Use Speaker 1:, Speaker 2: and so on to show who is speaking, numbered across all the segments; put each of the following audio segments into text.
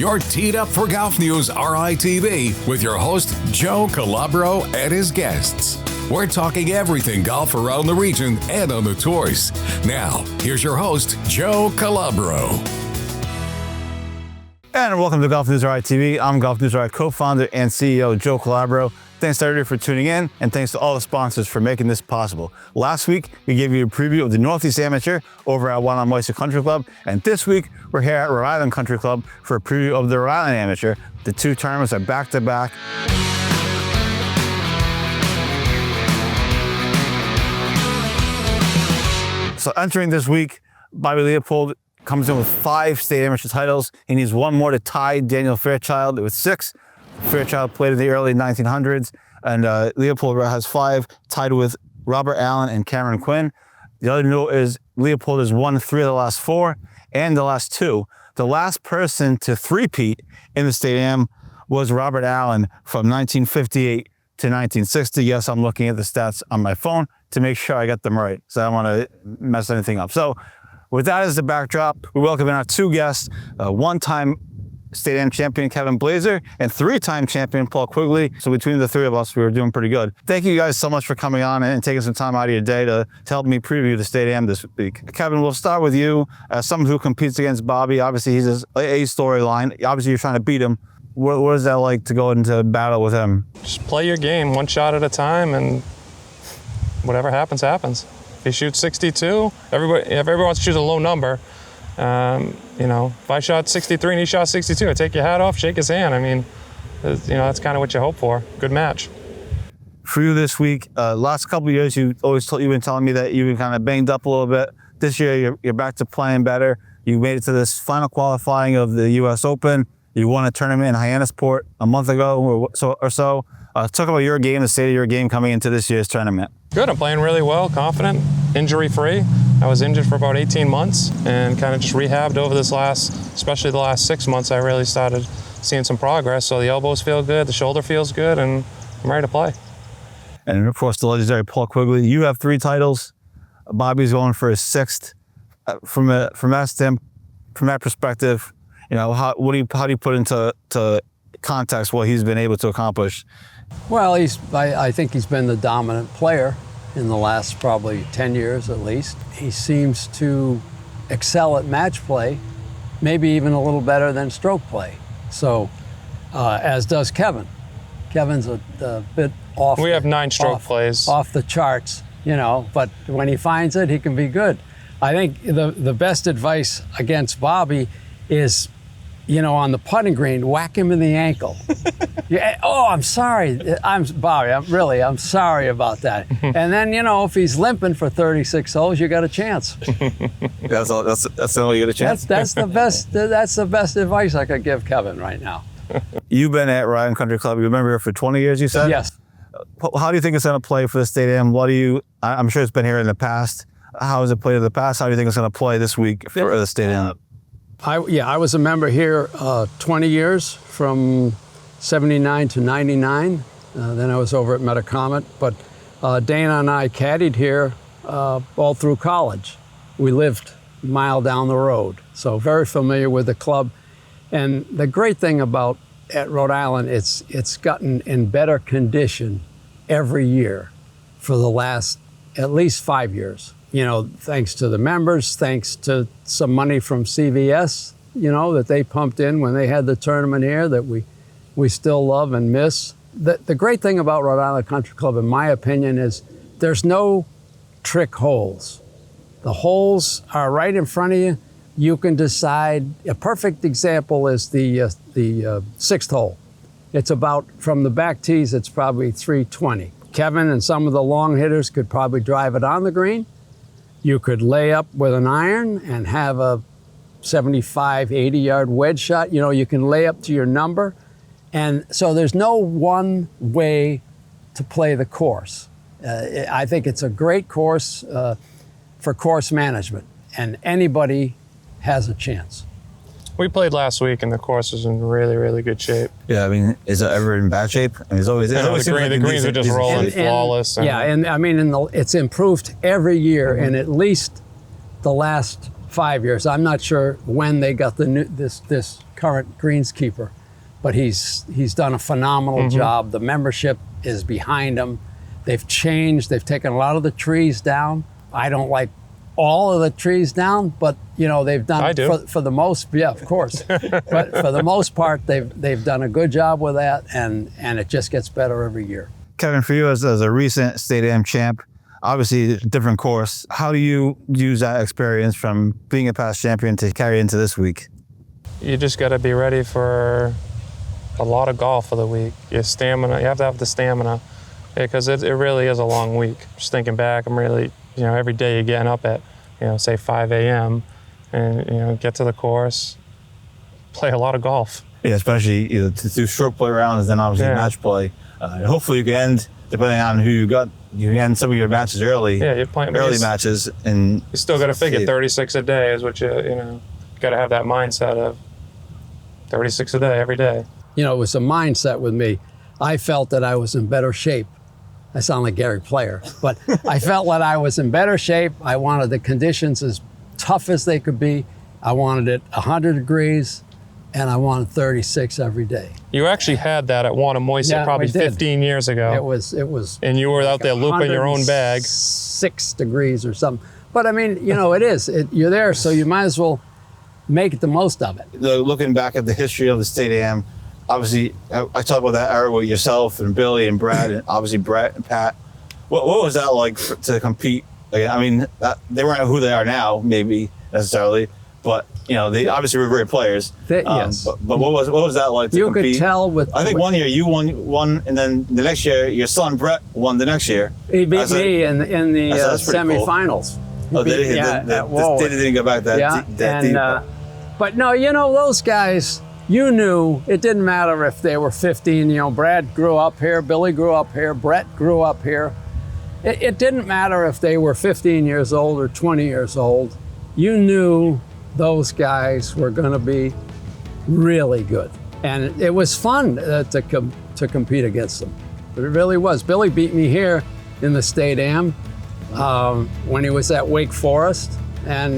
Speaker 1: You're teed up for Golf News RI TV with your host, Joe Calabro, and his guests. We're talking everything golf around the region and on the tours. Now, here's your host, Joe Calabro.
Speaker 2: And welcome to Golf News RI TV. I'm Golf News RI co-founder and CEO Joe Calabro. Thanks to everybody for tuning in, and thanks to all the sponsors for making this possible. Last week, we gave you a preview of the Northeast Amateur over at One on Moisa Country Club, and this week, we're here at Rhode Island Country Club for a preview of the Rhode Island Amateur. The two tournaments are back-to-back. So entering this week, Bobby Leopold comes in with 5 state amateur titles. He needs one more to tie Daniel Fairchild with 6. Fairchild played in the early 1900s, and Leopold has 5, tied with Robert Allen and Cameron Quinn. The other note is Leopold has won 3 of the last 4 and the last 2. The last person to three-peat in the state am was Robert Allen from 1958 to 1960. Yes, I'm looking at the stats on my phone to make sure I get them right, so I don't want to mess anything up. So with that as the backdrop, we welcome in our 2 guests, one-time State Am champion Kevin Blaser and 3-time champion Paul Quigley. So between the 3 of us, we were doing pretty good. Thank you guys so much for coming on and taking some time out of your day to help me preview the State Am this week. Kevin, we'll start with you. As someone who competes against Bobby, obviously he's a storyline. Obviously you're trying to beat him. What is that like to go into battle with him?
Speaker 3: Just play your game, one shot at a time, and whatever happens, happens. If he shoots 62, everybody wants to choose a low number. If I shot 63 and he shot 62, I'd take your hat off, shake his hand. I mean, that's kind of what you hope for. Good match.
Speaker 2: For you this week, last couple of years, you've been telling me that you've been kind of banged up a little bit. This year, you're back to playing better. You made it to this final qualifying of the U.S. Open. You won a tournament in Hyannisport a month ago or so. Talk about your game, the state of your game coming into this year's tournament.
Speaker 3: Good, I'm playing really well, confident, injury-free. I was injured for about 18 months and kind of just rehabbed over especially the last 6 months, I really started seeing some progress. So the elbows feel good, the shoulder feels good, and I'm ready to play.
Speaker 2: And of course, the legendary Paul Quigley. You have 3 titles. Bobby's going for his 6th. From that perspective, how do you put into context what he's been able to accomplish?
Speaker 4: Well, I think he's been the dominant player in the last probably 10 years at least. He seems to excel at match play, maybe even a little better than stroke play. So, as does Kevin. Kevin's a bit off.
Speaker 3: We have 9 stroke plays. Off
Speaker 4: the charts, but when he finds it, he can be good. I think the best advice against Bobby is, on the putting green, whack him in the ankle. I'm sorry. Bobby, I'm sorry about that. And then, if he's limping for 36 holes, you got a chance.
Speaker 2: That's the only you get a chance?
Speaker 4: That's the best advice I could give Kevin right now.
Speaker 2: You've been at Rhode Island Country Club. You've been here for 20 years, you said?
Speaker 4: Yes.
Speaker 2: How do you think it's going to play for the State Am? I'm sure it's been here in the past. How has it played in the past? How do you think it's going to play this week for the State Am?
Speaker 4: I was a member here 20 years, from 79 to 99. Then I was over at Metacomet. But Dana and I caddied here all through college. We lived a mile down the road, so very familiar with the club. And the great thing at Rhode Island, it's gotten in better condition every year for the last at least 5 years. Thanks to the members, thanks to some money from CVS, that they pumped in when they had the tournament here that we still love and miss. The great thing about Rhode Island Country Club, in my opinion, is there's no trick holes. The holes are right in front of you. You can decide. A perfect example is the 6th hole. It's about, from the back tees, it's probably 320. Kevin and some of the long hitters could probably drive it on the green. You could lay up with an iron and have a 75, 80-yard wedge shot. You can lay up to your number. And so there's no one way to play the course. I think it's a great course for course management, and anybody has a chance.
Speaker 3: We played last week, and the course was in really, really good shape.
Speaker 2: Yeah, I mean, is it ever in bad shape? I mean,
Speaker 3: the greens are just rolling flawless.
Speaker 4: It's improved every year, and at least the last 5 years. I'm not sure when they got this current greenskeeper, but he's done a phenomenal job. The membership is behind him. They've changed. They've taken a lot of the trees down. I don't like all of the trees down, but you know they've done
Speaker 3: I do.
Speaker 4: for the most. Yeah, of course. But for the most part, they've done a good job with that, and it just gets better every year.
Speaker 2: Kevin, for you as a recent State Am champ, obviously a different course. How do you use that experience from being a past champion to carry into this week?
Speaker 3: You just got to be ready for a lot of golf for the week. Your stamina, you have to have the stamina, because it really is a long week. Just thinking back, I'm really, you know, every day you're getting up at, you know, say 5 a.m. and, you know, get to the course, play a lot of golf.
Speaker 2: Yeah, especially to do short play rounds, then obviously match play. Hopefully you can end, depending on who you got, you can end some of your matches early.
Speaker 3: Yeah, you're playing
Speaker 2: early matches, and
Speaker 3: you still got to figure 36 a day is what you got to have that mindset of 36 a day every day.
Speaker 4: You know, it was a mindset with me. I felt that I was in better shape. I sound like Gary Player, but I felt that I was in better shape. I wanted the conditions as tough as they could be. I wanted it 100 degrees, and I wanted 36 every day.
Speaker 3: You actually had that at Wannamoisa probably 15 years ago.
Speaker 4: It was.
Speaker 3: And you were out there looping your own bag.
Speaker 4: 6 degrees or something. But I mean, you know, it is. You're there, so you might as well make the most of it.
Speaker 2: Looking back at the history of the State Am, obviously, I talked about that era with yourself and Billy and Brad, and obviously Brett and Pat. What was that like to compete? Like, I mean, they weren't who they are now, maybe necessarily, but you know, they obviously were great players.
Speaker 4: Yes.
Speaker 2: But what was that like to compete?
Speaker 4: You could tell with.
Speaker 2: I think one year you won, and then the next year your son Brett won the next year.
Speaker 4: He beat me in the semifinals.
Speaker 2: Cool. They didn't go back that deep.
Speaker 4: But no, you know, those guys. You knew it didn't matter if they were 15, you know, Brad grew up here, Billy grew up here, Brett grew up here. It didn't matter if they were 15 years old or 20 years old. You knew those guys were going to be really good. And it was fun to compete against them. It really was. Billy beat me here in the State Am when he was at Wake Forest. And,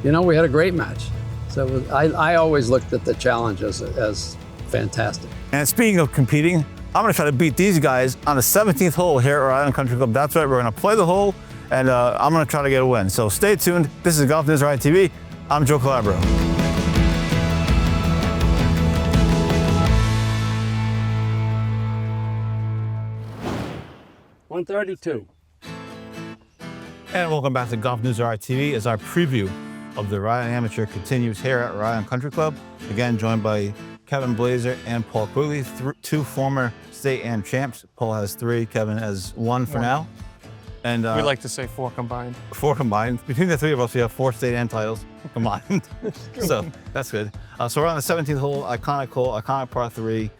Speaker 4: you know, we had a great match. So I always looked at the challenge as fantastic.
Speaker 2: And speaking of competing, I'm going to try to beat these guys on the 17th hole here at Rhode Island Country Club. That's right, we're going to play the hole, and I'm going to try to get a win. So stay tuned. This is GolfNewsRI TV. I'm Joe Calabro.
Speaker 4: .132.
Speaker 2: And welcome back to GolfNewsRI TV as our preview of the Rhode Island Amateur continues here at Rhode Island Country Club. Again, joined by Kevin Blaser and Paul Quigley, two former State Am champs. Paul has 3, Kevin has 1 for now. And
Speaker 3: we like to say 4 combined.
Speaker 2: 4 combined. Between the 3 of us, we have 4 State Am titles combined. So that's good. So we're on the 17th hole, iconic par 3.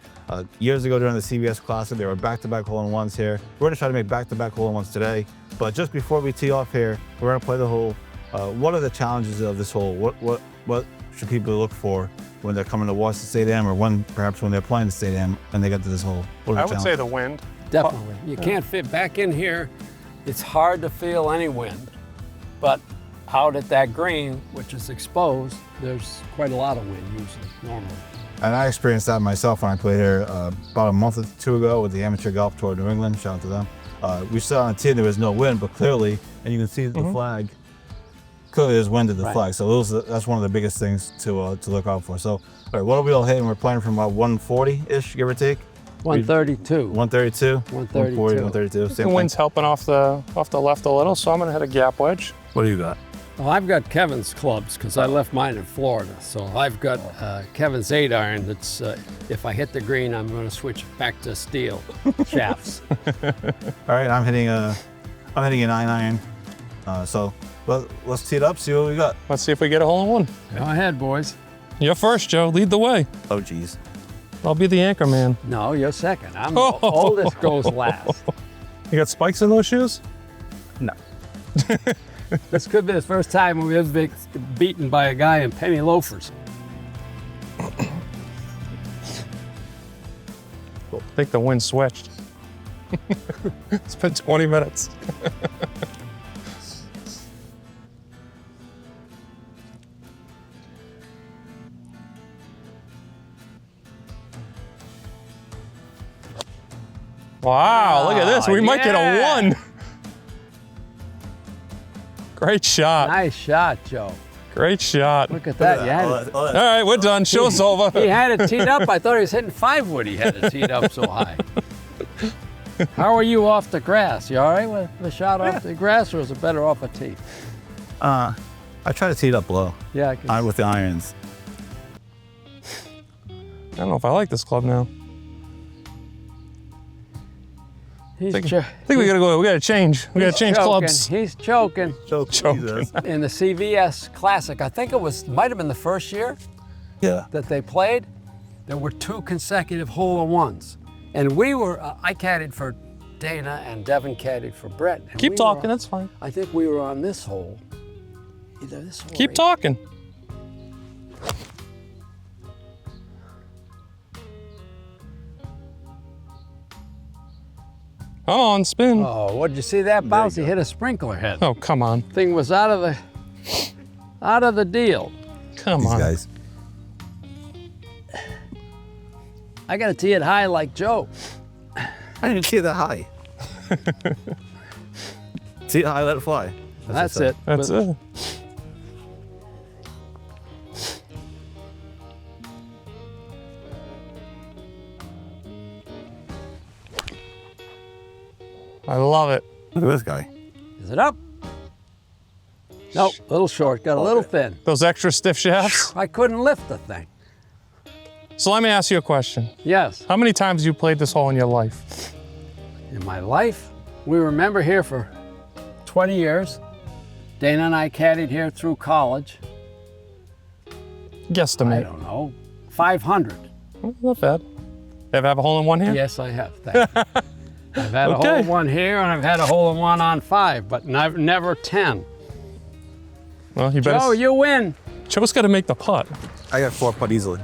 Speaker 2: Years ago during the CBS Classic, there were back-to-back hole-in-ones here. We're gonna try to make back-to-back hole-in-ones today. But just before we tee off here, we're gonna play the hole. What are the challenges of this hole? What should people look for when they're coming to watch the State Am, or perhaps when they're playing the State Am and they get to this hole?
Speaker 3: I would say the wind.
Speaker 4: Definitely. You can't fit back in here. It's hard to feel any wind, but out at that green, which is exposed, there's quite a lot of wind usually, normally.
Speaker 2: And I experienced that myself when I played here about a month or 2 ago with the Amateur Golf Tour of New England. Shout out to them. We saw on the tee there was no wind, but clearly, and you can see the flag. Clearly there's wind at the flag, so that's one of the biggest things to look out for. So, all right, what are we all hitting? We're playing from about 140-ish, give or take.
Speaker 4: 132.
Speaker 2: 132.
Speaker 4: 132.
Speaker 2: 132.
Speaker 3: The wind's helping off the left a little, so I'm gonna hit a gap wedge.
Speaker 2: What do you got?
Speaker 4: Well, I've got Kevin's clubs because I left mine in Florida. So I've got Kevin's 8-iron. That's if I hit the green, I'm going to switch back to steel shafts.
Speaker 2: All right, I'm hitting a 9-iron. So let's tee it up, see what we got.
Speaker 3: Let's see if we get a hole-in-one.
Speaker 4: Go ahead, boys.
Speaker 3: You're first, Joe. Lead the way.
Speaker 2: Oh, geez.
Speaker 3: I'll be the anchor man.
Speaker 4: No, you're second. I'm the oldest goes last.
Speaker 3: You got spikes in those shoes?
Speaker 2: No.
Speaker 4: This could be the first time we've been beaten by a guy in penny loafers.
Speaker 3: I think the wind switched. It's been 20 minutes. Wow, look at this. We might get a
Speaker 4: yeah.
Speaker 3: 1. Great shot.
Speaker 4: Nice shot, Joe.
Speaker 3: Great shot.
Speaker 4: Look at that. You had it.
Speaker 3: All right, we're done. Show's over.
Speaker 4: He had it teed up. I thought he was hitting 5-wood. He had it teed up so high. How are you off the grass? You all right with the shot off the grass, or is it better off a tee?
Speaker 2: I try to tee it up low.
Speaker 4: Yeah,
Speaker 2: With the irons.
Speaker 3: I don't know if I like this club now. I think we gotta go. We gotta change. We gotta change clubs.
Speaker 4: He's choking.
Speaker 3: Choking.
Speaker 4: In the CVS Classic, I think might have been the first year that they played, there were 2 consecutive hole-in-ones. And I caddied for Dana and Devin caddied for Brett. And
Speaker 3: Keep talking, that's fine.
Speaker 4: I think we were on this hole. Either this hole.
Speaker 3: Keep talking. Come on, spin.
Speaker 4: Oh, what did you see that bounce? He hit a sprinkler head.
Speaker 3: Oh, come on.
Speaker 4: Thing was out of the deal.
Speaker 3: Come on.
Speaker 2: Guys.
Speaker 4: I gotta tee it high like Joe.
Speaker 2: I didn't tee it that high. Tee it high, let it fly.
Speaker 4: That's it.
Speaker 3: That's it. I love it.
Speaker 2: Look at this guy.
Speaker 4: Is it up? Nope, a little short, got a little thin.
Speaker 3: Those extra stiff shafts.
Speaker 4: I couldn't lift the thing.
Speaker 3: So let me ask you a question.
Speaker 4: Yes.
Speaker 3: How many times have you played this hole in your life?
Speaker 4: In my life, we were a member here for 20 years. Dana and I caddied here through college.
Speaker 3: Guesstimate.
Speaker 4: I don't know, 500.
Speaker 3: Not bad. Ever have a hole in one here?
Speaker 4: Yes, I have. Thank you. I've had a hole in one here, and I've had a hole in one on 5, but never 10.
Speaker 3: Well, you better.
Speaker 4: Joe, you win.
Speaker 3: Joe's got to make the putt.
Speaker 2: I got 4 putt easily.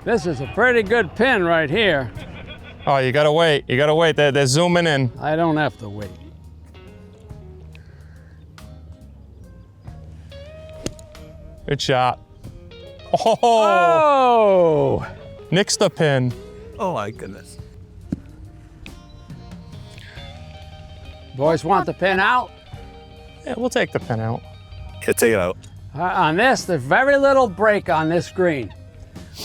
Speaker 4: This is a pretty good pin right here.
Speaker 3: Oh, you gotta wait. You gotta wait. They're zooming in.
Speaker 4: I don't have to wait.
Speaker 3: Good shot.
Speaker 4: Oh!
Speaker 3: Nicks the pin.
Speaker 2: Oh my goodness.
Speaker 4: Boys want the pin out?
Speaker 3: Yeah, we'll take the pin out.
Speaker 2: Yeah, take it out.
Speaker 4: On this, there's very little break on this green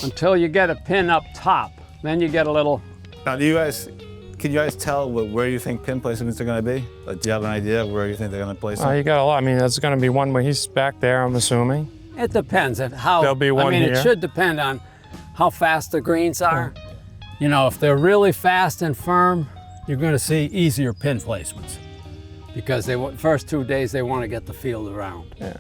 Speaker 4: until you get a pin up top. Then you get a little.
Speaker 2: Now, can you guys tell where you think pin placements are going to be? Like, do you have an idea of where you think they're going to place them?
Speaker 3: You got a lot. I mean, there's going to be one where he's back there, I'm assuming.
Speaker 4: It depends on how.
Speaker 3: There'll be one
Speaker 4: it
Speaker 3: here.
Speaker 4: should depend on how fast the greens are. You know, if they're really fast and firm, you're going to see easier pin placements because first 2 days they want to get the field around.
Speaker 3: Yeah.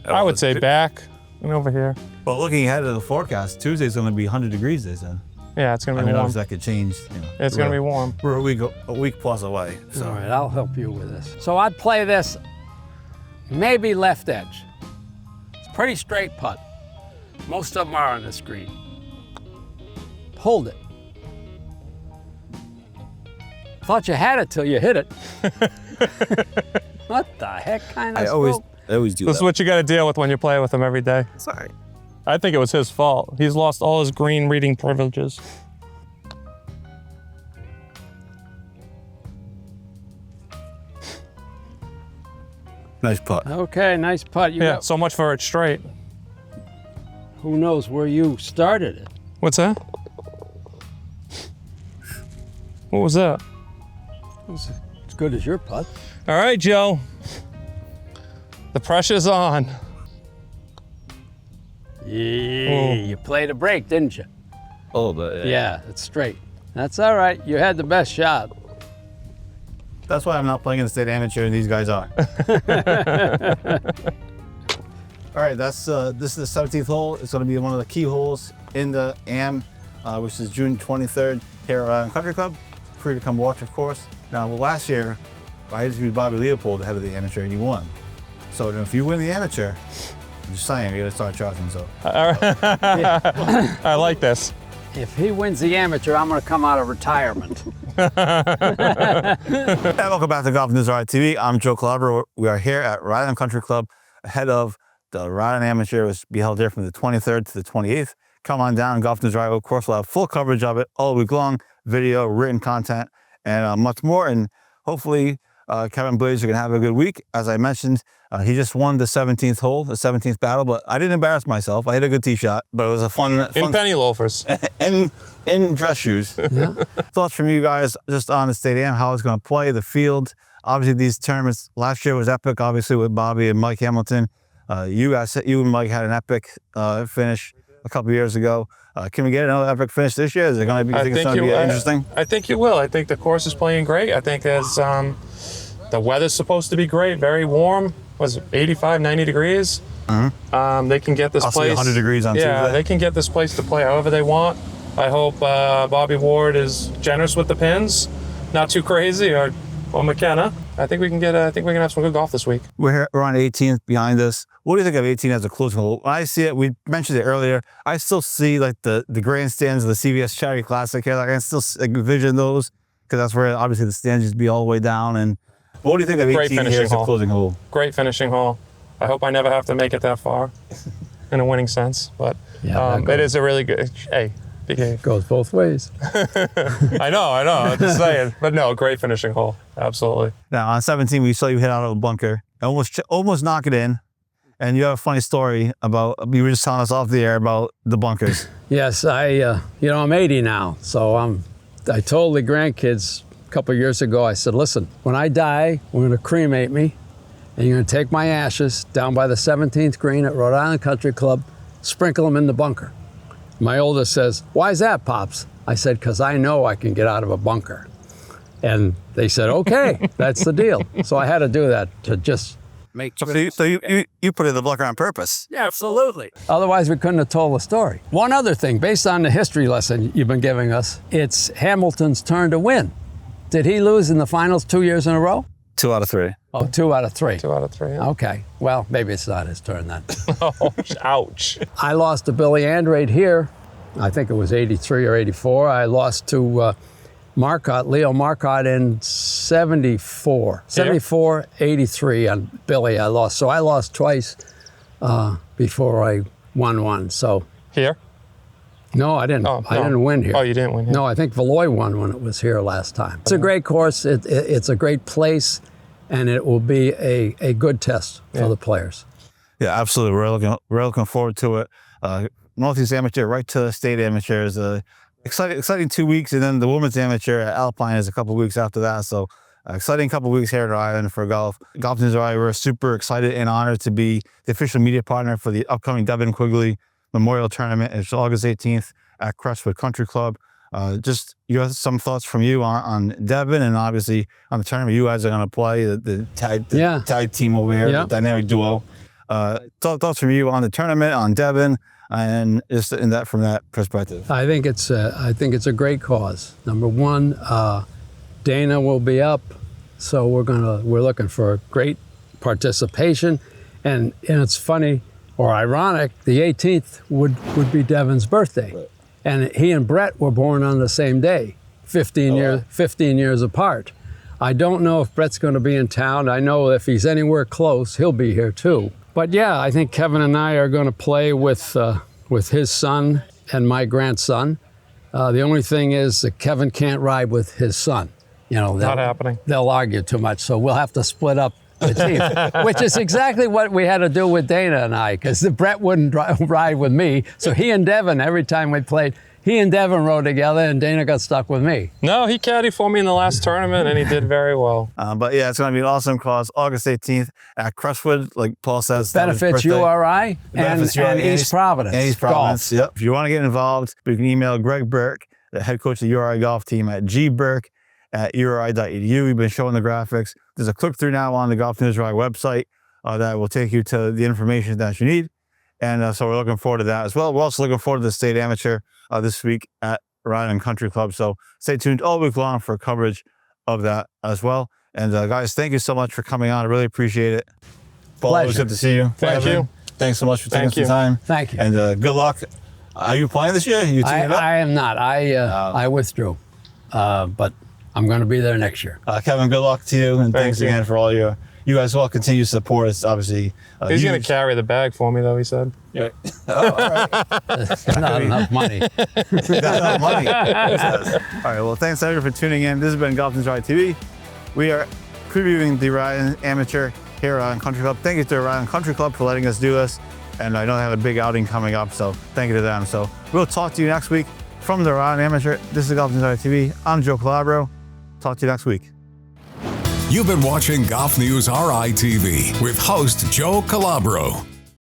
Speaker 3: I would say back and over here.
Speaker 2: Well, looking ahead at the forecast, Tuesday's going to be 100 degrees, they said.
Speaker 3: Yeah, it's going to be warm.
Speaker 2: Obviously that could change. You know,
Speaker 3: It's going to be warm.
Speaker 2: We're a week plus away. So.
Speaker 4: All right, I'll help you with this. So I'd play this maybe left edge. It's a pretty straight putt. Most of them are on this green. Hold it. Thought you had it till you hit it. What the heck kind of
Speaker 2: I always do
Speaker 3: This is
Speaker 2: that.
Speaker 3: what you got to deal with when you play with him every day.
Speaker 2: Sorry.
Speaker 3: I think it was his fault. He's lost all his green reading privileges.
Speaker 2: Nice putt.
Speaker 4: Okay, nice putt. You
Speaker 3: Yeah,
Speaker 4: got,
Speaker 3: so much for it straight.
Speaker 4: who knows where you started it?
Speaker 3: What's that? What was that?
Speaker 4: It's as good as your putt.
Speaker 3: All right, Joe. The pressure's on.
Speaker 4: Yeah, you played a break, didn't you?
Speaker 2: A little bit.
Speaker 4: Yeah, it's straight. That's all right. You had the best shot.
Speaker 2: That's why I'm not playing in the state amateur and these guys are. All right, this is the 17th hole. It's going to be one of the key holes in the AM, which is June 23rd here at Rhode Island Country Club. Free to come watch, of course. Now, last year, I interviewed Bobby Leopold, the head of the amateur, and he won. So if you win the amateur, I'm just saying, you're going to start charging. So.
Speaker 3: I like this.
Speaker 4: If he wins the amateur, I'm going to come out of retirement.
Speaker 2: Hey, welcome back to GolfNewsRI TV. I'm Joe Calabro. We are here at Rhode Island Country Club ahead of the Rhode Island Amateur, which will be held here from the 23rd to the 28th. Come on down, GolfNewsRI, of course, we'll have full coverage of it all week long, video, written content, and much more. And hopefully Kevin Blaser can have a good week. As I mentioned, he just won the 17th hole, the 17th battle, but I didn't embarrass myself. I hit a good tee shot, but it was a fun
Speaker 3: In penny loafers.
Speaker 2: in dress shoes.
Speaker 4: Yeah.
Speaker 2: Thoughts from you guys just on the stadium, how it's going to play, the field. Obviously, these tournaments last year was epic, obviously, with Bobby and Mike Hamilton. You and Mike had an epic finish a couple years ago. Can we get another epic finish this year? Is it going to be, you think it's going to be interesting?
Speaker 3: I think you will. I think the course is playing great. I think as the weather's supposed to be great, very warm. Was it 85, 90 degrees? They can get this place.
Speaker 2: 100 degrees on Tuesday.
Speaker 3: Yeah, they can get this place to play however they want. I hope Bobby Ward is generous with the pins, not too crazy, or McKenna. I think we can get. I think we can have some good golf this week.
Speaker 2: We're on 18th behind us. What do you think of 18 as a closing hole? When I see it, we mentioned it earlier, I still see like the grandstands of the CVS Charity Classic here. Like I still envision those because that's where obviously the stands used to be all the way down. And what do you think of 18 here as a closing hole?
Speaker 3: Great finishing hole. I hope I never have to make it that far in a winning sense, but it is a really good. Hey.
Speaker 4: It goes both ways.
Speaker 3: I know, I'm just saying. But no, great finishing hole. Absolutely.
Speaker 2: Now, on 17, we saw you hit out of a bunker, almost knock it in. And you have a funny story about, you were just telling us off the air about the bunkers.
Speaker 4: Yes, I'm 80 now. So I told the grandkids a couple of years ago, I said, listen, when I die, we're going to cremate me. And you're going to take my ashes down by the 17th green at Rhode Island Country Club, sprinkle them in the bunker. My oldest says, why is that, Pops? I said, because I know I can get out of a bunker. And they said, okay, that's the deal. So I had to do that to just make sure.
Speaker 2: So you put in the bunker on purpose?
Speaker 4: Yeah, absolutely. Otherwise, we couldn't have told the story. One other thing, based on the history lesson you've been giving us, it's Hamilton's turn to win. Did he lose in the finals 2 years in a row?
Speaker 2: 2 out of 3.
Speaker 4: Oh, 2 out of 3.
Speaker 3: 2 out of 3, yeah.
Speaker 4: Okay. Well, maybe it's not his turn then.
Speaker 3: Oh, ouch.
Speaker 4: I lost to Billy Andrade here. I think it was 83 or 84. I lost to Leo Marcotte in 74. 74, 83 on Billy I lost. So I lost twice before I won one. So
Speaker 3: Here?
Speaker 4: No, I didn't.
Speaker 3: Oh,
Speaker 4: I didn't win here.
Speaker 3: Oh, you didn't win here?
Speaker 4: No, I think Valois won when it was here last time. It's a great course. It's a great place, and it will be a good test for the players.
Speaker 2: Yeah, absolutely. We're looking forward to it. Northeast Amateur right to the State Amateur is exciting 2 weeks, and then the Women's Amateur at Alpine is a couple of weeks after that. So exciting couple of weeks here at Rhode Island for golf. GolfNewsRI, we're super excited and honored to be the official media partner for the upcoming Kevin Quigley Memorial Tournament. It's August 18th at Crestwood Country Club. Just some thoughts from you on Devin and obviously on the tournament you guys are going to play, the tag team over here, the dynamic duo. Thoughts from you on the tournament, on Devin, and just from that perspective.
Speaker 4: I think it's a great cause. Number one, Dana will be up, so we're looking for great participation, and it's funny or ironic, the 18th would be Devin's birthday. Right. And he and Brett were born on the same day, 15 years apart. I don't know if Brett's going to be in town. I know if he's anywhere close, he'll be here too. But yeah, I think Kevin and I are going to play with his son and my grandson. The only thing is that Kevin can't ride with his son.
Speaker 3: Not happening.
Speaker 4: They'll argue too much, so we'll have to split up the team, which is exactly what we had to do with Dana and I, because Brett wouldn't ride with me. So he and Devin, every time we played, he and Devin rode together, and Dana got stuck with me.
Speaker 3: No, he caddied for me in the last tournament, and he did very well.
Speaker 2: But yeah, it's going to be an awesome cause, August 18th at Crestwood, like Paul says.
Speaker 4: Benefits URI and East Providence.
Speaker 2: And East Providence, yep. If you want to get involved, you can email Greg Burke, the head coach of the URI golf team, at gburke@uri.edu. We've been showing the graphics. There's a click-through now on the GolfNewsRI website that will take you to the information that you need. And so we're looking forward to that as well. We're also looking forward to the State Amateur this week at Rhode Island Country Club. So stay tuned all week long for coverage of that as well. And guys, thank you so much for coming on. I really appreciate it. Paul, it was good to see you.
Speaker 3: Thank you.
Speaker 2: Thanks so much for taking some time.
Speaker 4: Thank you.
Speaker 2: And good luck. Are you playing this year?
Speaker 4: I am not. I withdrew. But I'm going to be there next year.
Speaker 2: Kevin, good luck to you. And thanks again for all you guys all continue to support us, obviously.
Speaker 3: He's going to carry the bag for me, though, he said.
Speaker 2: Yeah. Oh, all right.
Speaker 4: Not enough money.
Speaker 2: Not enough money. All right. Well, thanks everyone for tuning in. This has been GolfNewsRI TV. We are previewing the Rhode Island Amateur here at Rhode Island Country Club. Thank you to the Rhode Island Country Club for letting us do this. And I know they have a big outing coming up, so thank you to them. So we'll talk to you next week from the Rhode Island Amateur. This is GolfNewsRI TV. I'm Joe Calabro. Talk to you next week.
Speaker 1: You've been watching Golf News RI TV with host Joe Calabro.